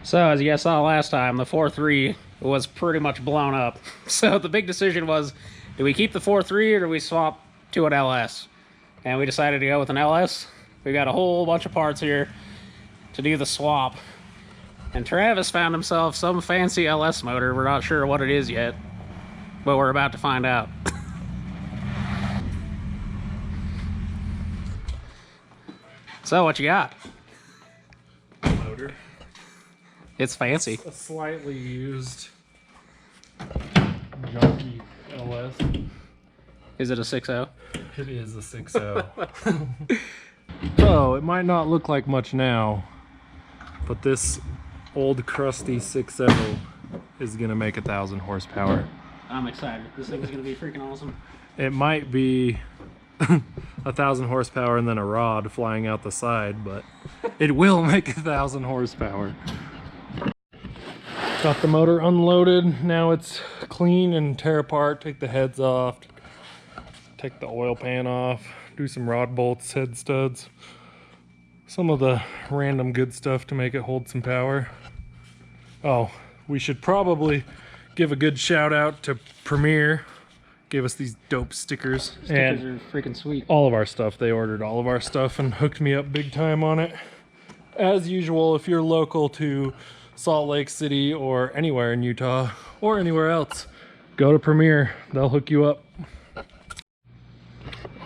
So, as you guys saw last time, the 4.3 was pretty much blown up. So the big decision was, do we keep the 4.3 or do we swap to an LS? And we decided to go with an LS. We got a whole bunch of parts here to do the swap. And Travis found himself some fancy LS motor. We're not sure what it is yet, but we're about to find out. So, what you got? Motor. It's fancy. A slightly used junky LS. Is it a 6.0? It is a 6.0. So, it might not look like much now, but this old crusty 6.0 is gonna make 1,000 horsepower. I'm excited. This thing is gonna be freaking awesome. It might be 1,000 horsepower and then a rod flying out the side, but it will make 1,000 horsepower. Got the motor unloaded. Now it's clean and tear apart. Take the heads off, take the oil pan off, do some rod bolts, head studs, some of the random good stuff to make it hold some power. Oh, we should probably give a good shout out to Premier. Gave us these dope stickers. Stickers are freaking sweet. All of our stuff. They ordered all of our stuff and hooked me up big time on it. As usual, if you're local to Salt Lake City or anywhere in Utah or anywhere else, go to Premier. They'll hook you up.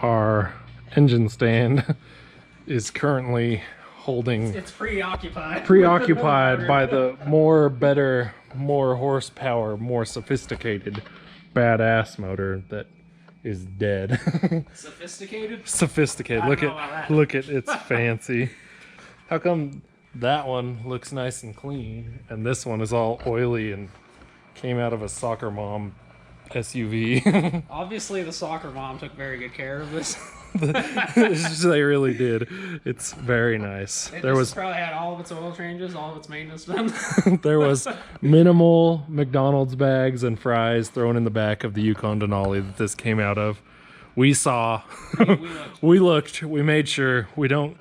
Our engine stand is currently holding... It's preoccupied. Preoccupied by the better, more horsepower, more sophisticated badass motor that is dead. Sophisticated? Sophisticated. Look at it's fancy. How come that one looks nice and clean and this one is all oily and came out of a soccer mom SUV? Obviously the soccer mom took very good care of this. They really did. It's very nice. There was probably had all of its oil changes, all of its maintenance done. There was minimal McDonald's bags and fries thrown in the back of the Yukon Denali that this came out of. We saw, we looked, we made sure we don't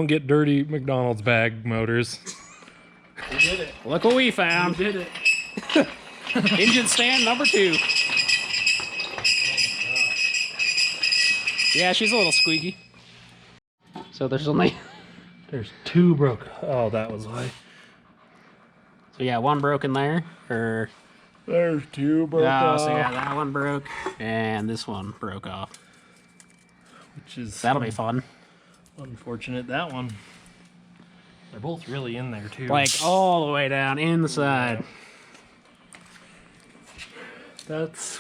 get dirty McDonald's bag motors. We did it. Look what we found. We did it. Engine stand number 2. Yeah, she's a little squeaky. So there's 2 broke. Oh, that was why. So yeah, 1 broken there. Or there's 2 broke off. So yeah, that one broke, and this one broke off. Which is that'll be fun. Unfortunate. That one. They're both really in there too. Like all the way down inside.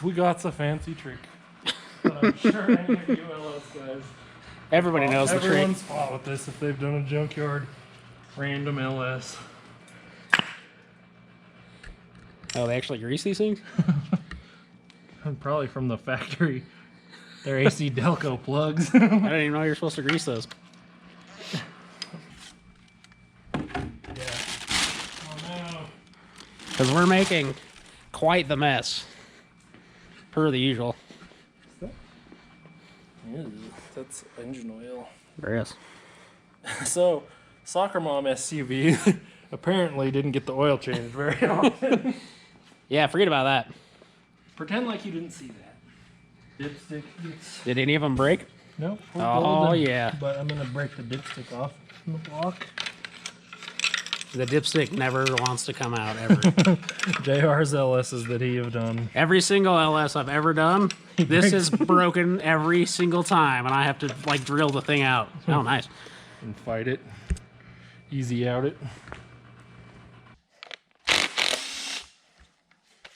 We got a fancy trick. But I'm sure any of you LS guys. Everybody knows the trick. Everyone's fought with this if they've done a junkyard random LS. Oh, they actually grease these things? Probably from the factory. They're AC Delco plugs. I didn't even know you were supposed to grease those. Yeah. Oh no. Because we're making quite the mess. Per the usual. That's engine oil. Yes. So, soccer mom SUV apparently didn't get the oil changed very often. Yeah, forget about that. Pretend like you didn't see that. Dipstick gets... Did any of them break? No. Oh, yeah. But I'm going to break the dipstick off from the block. The dipstick never wants to come out, ever. JR's LSs that he have done. Every single LS I've ever done, this is broken every single time, and I have to, like, drill the thing out. Oh, nice. And fight it. Easy out it.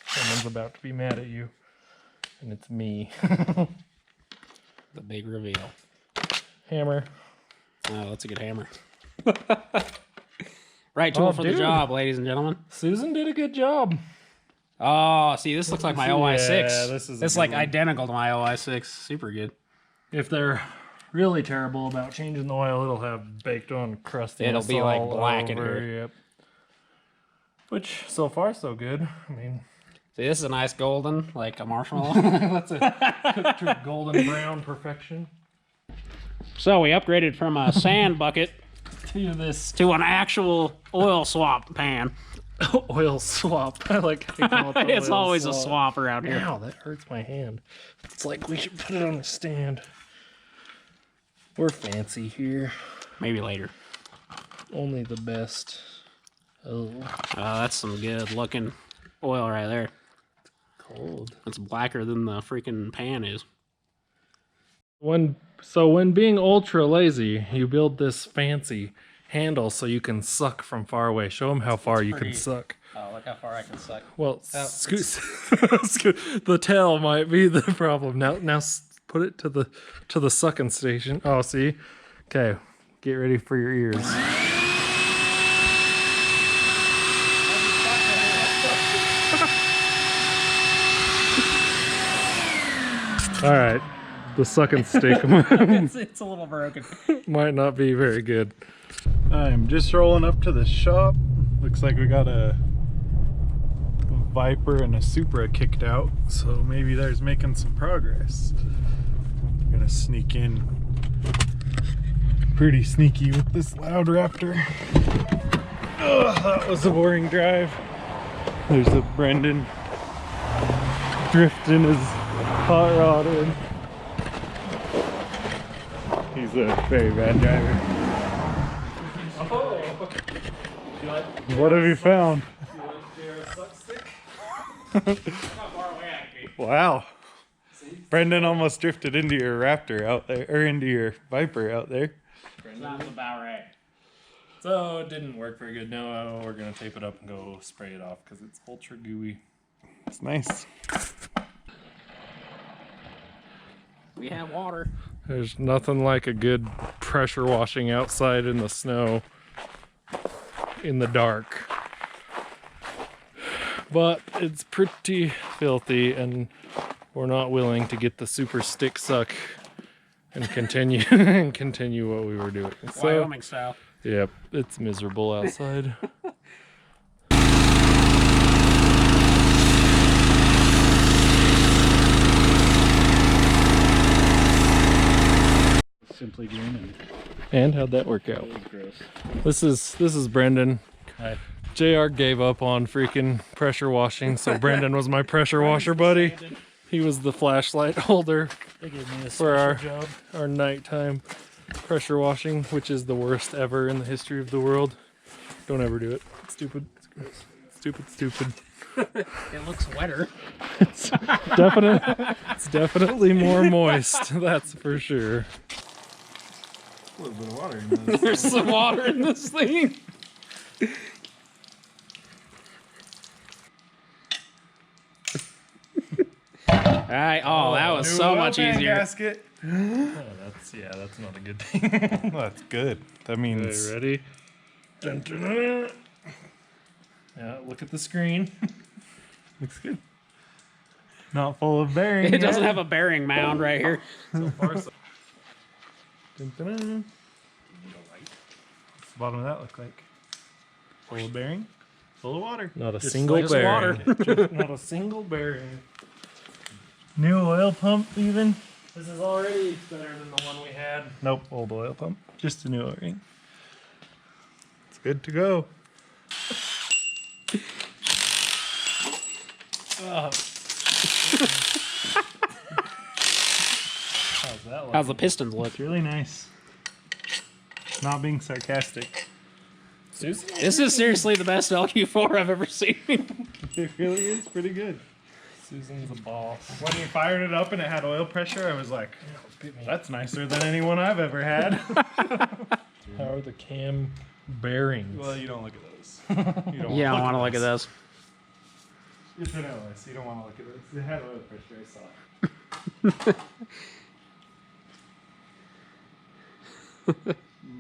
Someone's about to be mad at you. And it's me. The big reveal. Hammer. Oh, that's a good hammer. Right tool for the job, ladies and gentlemen. Susan did a good job. Oh, see, this looks like my OI6. Yeah, this is it's like identical to my OI6. Super good. If they're really terrible about changing the oil, it'll have baked on crusty. It'll be like black in here. Yep. Which, so far, so good. I mean... See, this is a nice golden, like a marshmallow. That's a cooked to golden brown perfection. So we upgraded from a sand bucket do this. to an actual oil swap pan. Oil swap. I like how you call it the It's oil always a swap around here. Ow, that hurts my hand. It's like we should put it on a stand. We're fancy here. Maybe later. Only the best. Oh, That's some good looking oil right there. cold. It's blacker than the freaking pan is. When being ultra lazy, you build this fancy handle so you can suck from far away. Show them how far you can suck. Oh, look how far I can suck. Well, the tail might be the problem. Now put it to the sucking station. Oh, see? Okay, get ready for your ears. All right, the sucking stick It's a little broken. might not be very good. I'm just rolling up to the shop. Looks like we got a Viper and a Supra kicked out, so maybe there's making some progress. I'm gonna sneak in pretty sneaky with this loud Raptor. Oh, that was a boring drive. There's a Brendan drifting his hot rod in. He's a very bad driver. What have you found? Wow. Brendan almost drifted into your Raptor out there, or into your Viper out there. Sounds about right. So it didn't work very good. Now we're gonna tape it up and go spray it off because it's ultra gooey. It's nice. We have water. There's nothing like a good pressure washing outside in the snow in the dark. But it's pretty filthy and we're not willing to get the super stick suck and continue what we were doing. So, Wyoming style. yep, it's miserable outside. Simply green And how'd that work out? and gross. This is Brendan. Hi. JR gave up on freaking pressure washing, so Brendan was my pressure washer buddy. He was the flashlight holder They gave me a for job. our nighttime pressure washing, which is the worst ever in the history of the world. Don't ever do it. It's stupid. It's gross. Stupid. It looks wetter. It's definitely more moist. That's for sure. A little bit of water in this. There's some water in this thing. Alright, oh, that was so much easier. Gasket. That's not a good thing. Well, that's good. That means Okay, ready? Dun, dun, dun. Yeah, look at the screen. looks good. Not full of bearing. It doesn't have a bearing mound right here. So far, so. Dun, dun, dun. What's the bottom of that look like? Full of bearing? Full of water. Not a Just single like some bearing. water. Not a single bearing. New oil pump even? This is already better than the one we had. Nope, old oil pump. Just a new O-ring. It's good to go. How's that look? How's the pistons look? It's really nice. Not being sarcastic. Susan? This is seriously the best LQ4 I've ever seen. It really is pretty good. Susan's a boss. When you fired it up and it had oil pressure, I was like, that's nicer than anyone I've ever had. How are the cam bearings? Well, you don't look at those. You don't Yeah, I want to at look at this. It's an LS. You don't want to look at this. It had oil pressure. I saw it.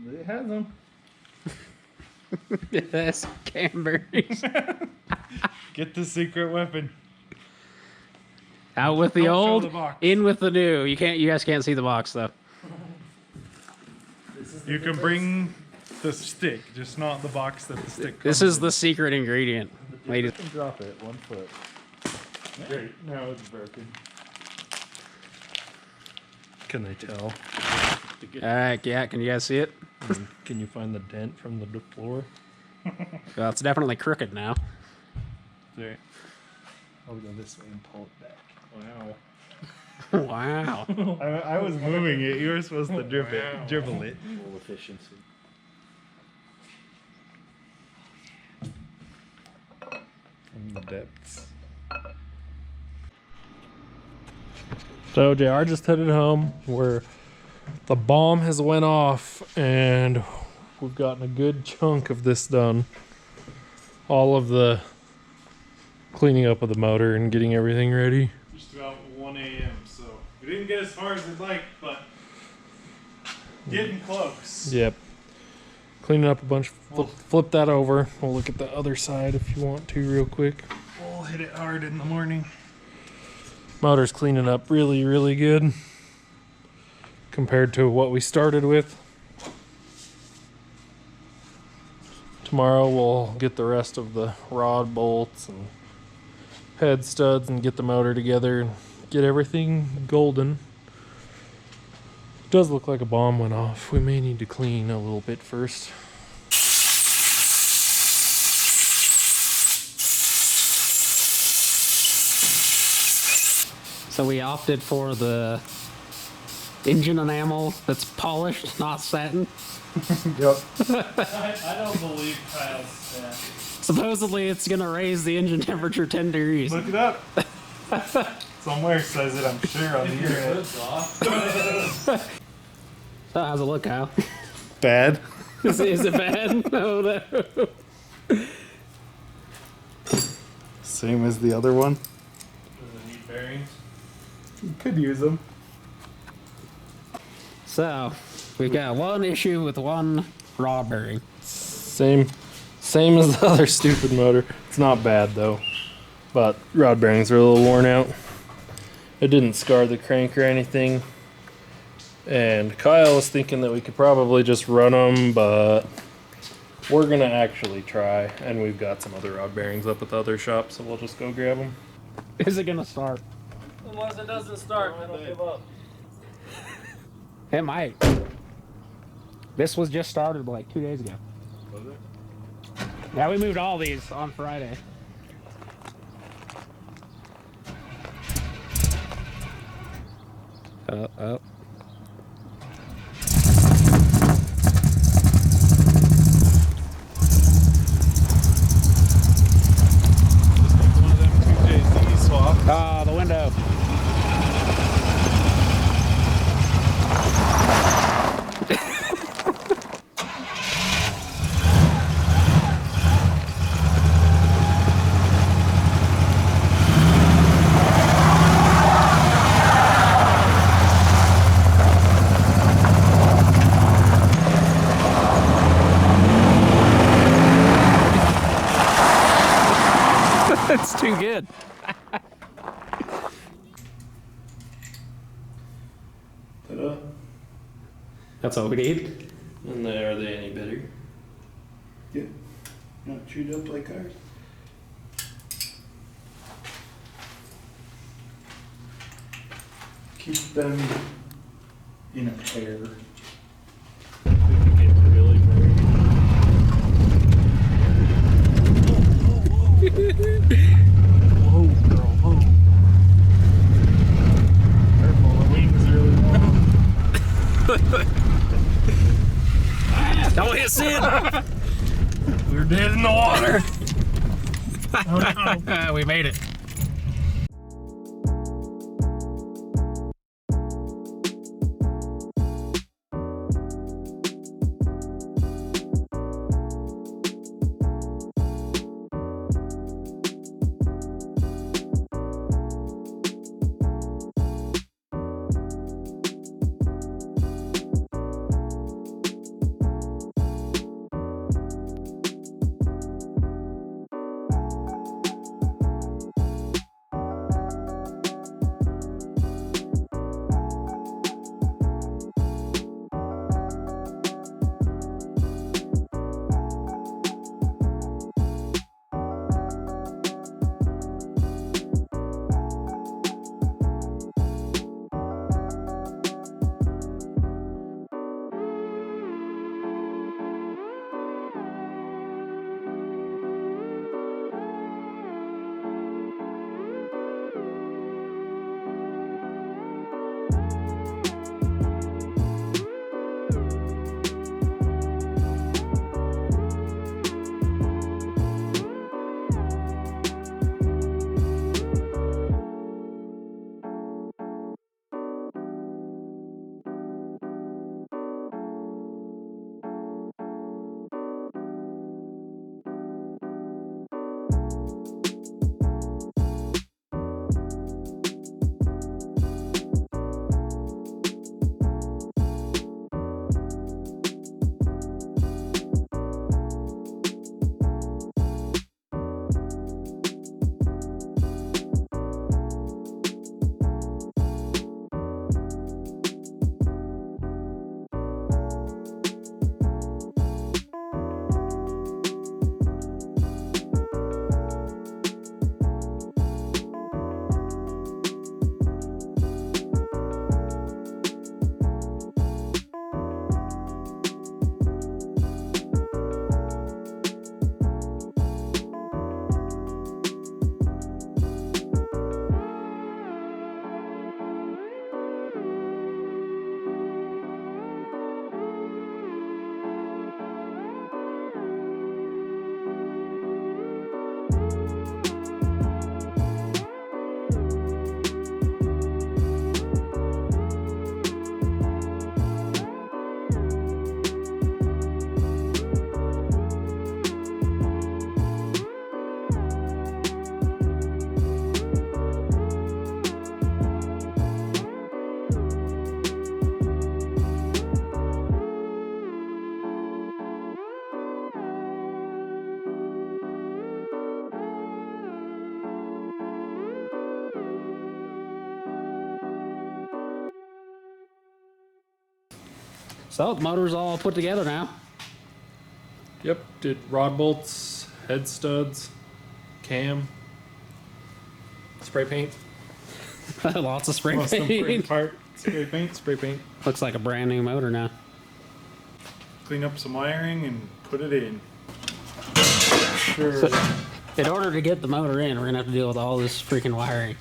It has them. Yes, cam bearings. Get the secret weapon. Out with the Don't show old, the box. in with the new. You guys can't see the box though. You can bring the stick, just not the box that the stick. This comes is the secret ingredient. Ladies. in. Drop it 1 foot. Great. Now it's broken. Can they tell? to get. Yeah, can you guys see it? Can you find the dent from the floor? Well, it's definitely crooked now. There. I'll go this way and pull it back. Wow. I was moving it. You were supposed to dribble it. Full efficiency. From the depths. So JR just headed home where the bomb has went off and we've gotten a good chunk of this done. All of the cleaning up of the motor and getting everything ready. Just about 1 a.m. So we didn't get as far as we'd like, but getting close. Yep. Cleaning up a bunch. Flip that over. We'll look at the other side if you want to real quick. We'll hit it hard in the morning. Motor's cleaning up really, really good compared to what we started with. Tomorrow we'll get the rest of the rod bolts and head studs and get the motor together and get everything golden. Does look like a bomb went off. We may need to clean a little bit first. So we opted for the engine enamel that's polished, not satin. Yep. I don't believe Kyle's stat. Supposedly it's gonna raise the engine temperature 10 degrees. Look it up. Somewhere says it, I'm sure, on the internet. So how's it look, Kyle? Bad. Is it bad? No. Same as the other one. Does it need bearings? You could use them. So, we've got one issue with one rod bearing. Same as the other stupid motor. It's not bad though, but rod bearings are a little worn out. It didn't scar the crank or anything. And Kyle was thinking that we could probably just run them, but we're gonna actually try. And we've got some other rod bearings up at the other shop, so we'll just go grab them. Is it gonna start? Unless it doesn't start, I don't give up. It might. This was just started like 2 days ago. Was it? Yeah, we moved all these on Friday. Oh. One of them 2JZ swaps. Ah, the window. It's too good. Ta-da. That's all we need. And are they any better? Yeah. Not chewed up like ours. Keep them in a pair. We can get really big. Whoa, girl, whoa. Careful, the wings really long. Don't hit Sid. We're dead in the water. Oh, no. We made it. So the motor's all put together now. Yep, did rod bolts, head studs, cam, spray paint. Lots of spray Lost them for paint. part. Spray paint. Spray paint. Looks like a brand new motor now. Clean up some wiring and put it in. Sure. So, in order to get the motor in, we're gonna have to deal with all this freaking wiring.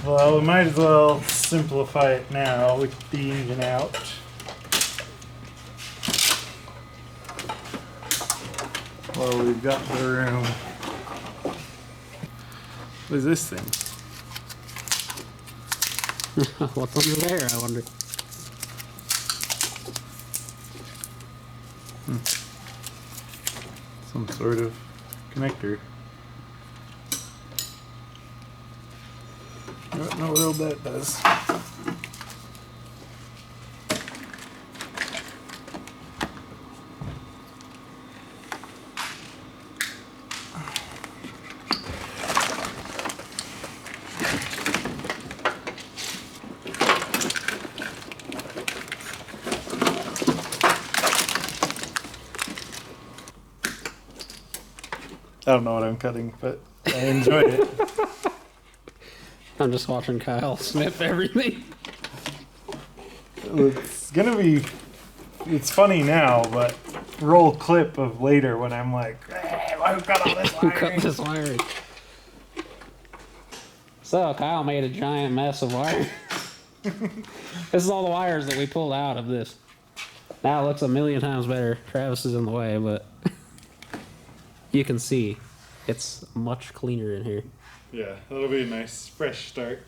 Well, we might as well simplify it now with the engine out. Well, we've got the room. What is this thing? What's under there, I wonder? Some sort of connector. I don't know what that does. I don't know what I'm cutting, but I enjoyed it. I'm just watching Kyle sniff everything. It's gonna be. It's funny now, but roll clip of later when I'm like, I've got all this Who cut wiring. this wiring? So Kyle made a giant mess of wire. This is all the wires that we pulled out of this. Now it looks a million times better. Travis is in the way, but you can see it's much cleaner in here. Yeah, that'll be a nice fresh start.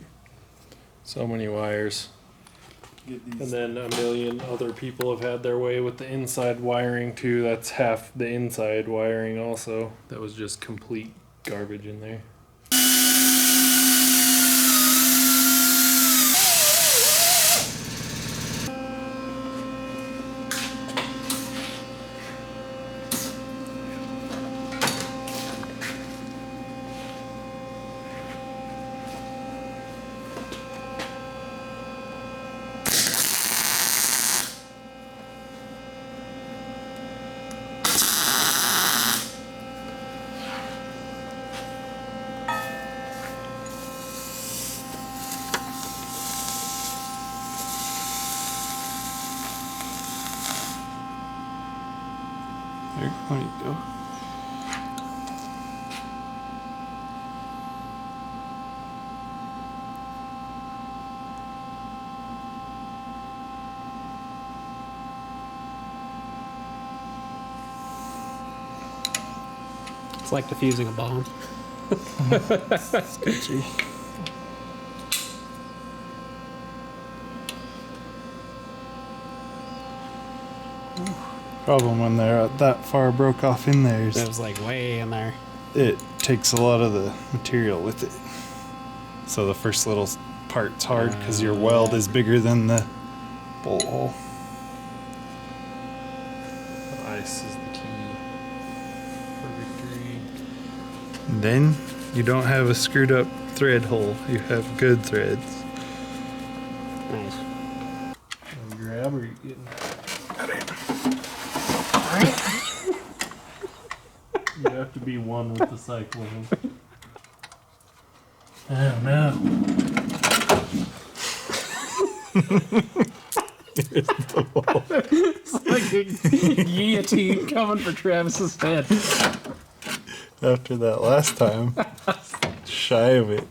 So many wires. Get And these. then a million other people have had their way with the inside wiring too. That's half the inside wiring also. That was just complete garbage in there. There you go. It's like defusing a bomb. Sketchy. Problem when they're that far broke off in there is It was like way in there. it takes a lot of the material with it. So the first little part's hard because your weld is bigger than the bolt hole. Ice is the key for victory. And then you don't have a screwed up thread hole. You have good threads. Nice. Grab or you getting? You have to be one with the Syclone. Oh no. It's like a guillotine coming for Travis's head. After that last time, shy of it.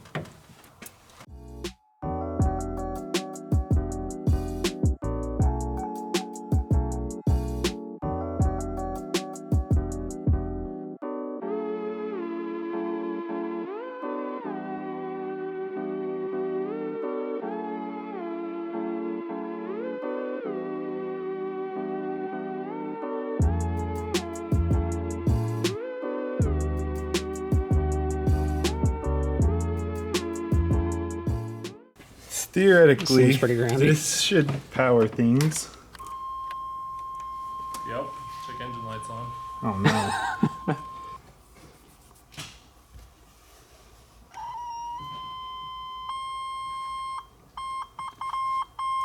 Theoretically, Seems pretty groundy. this should power things. Yep. Check engine lights on. Oh no.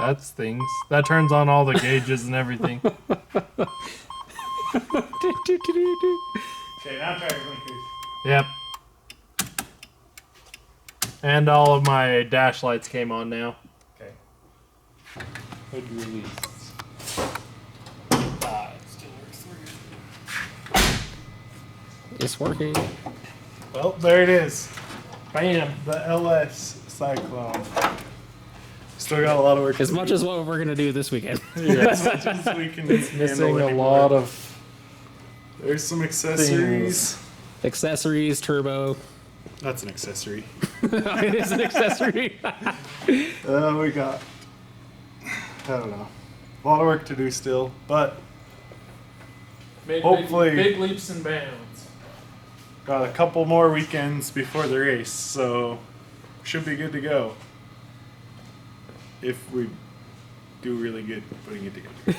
That stings. That turns on all the gauges and everything. Okay, now try your blinkers. Yep. And all of my dash lights came on now. Okay. Hood release. It still works It's working. Well, there it is. Bam. The LS Syclone. Still got a lot of work. As much as what we're gonna do this weekend. As much as we can Missing a lot of There's some accessories. Accessories, turbo. That's an accessory. It is an accessory. We got, I don't know, a lot of work to do still, but hopefully big leaps and bounds. got a couple more weekends before the race, so should be good to go. If we do really good putting it together.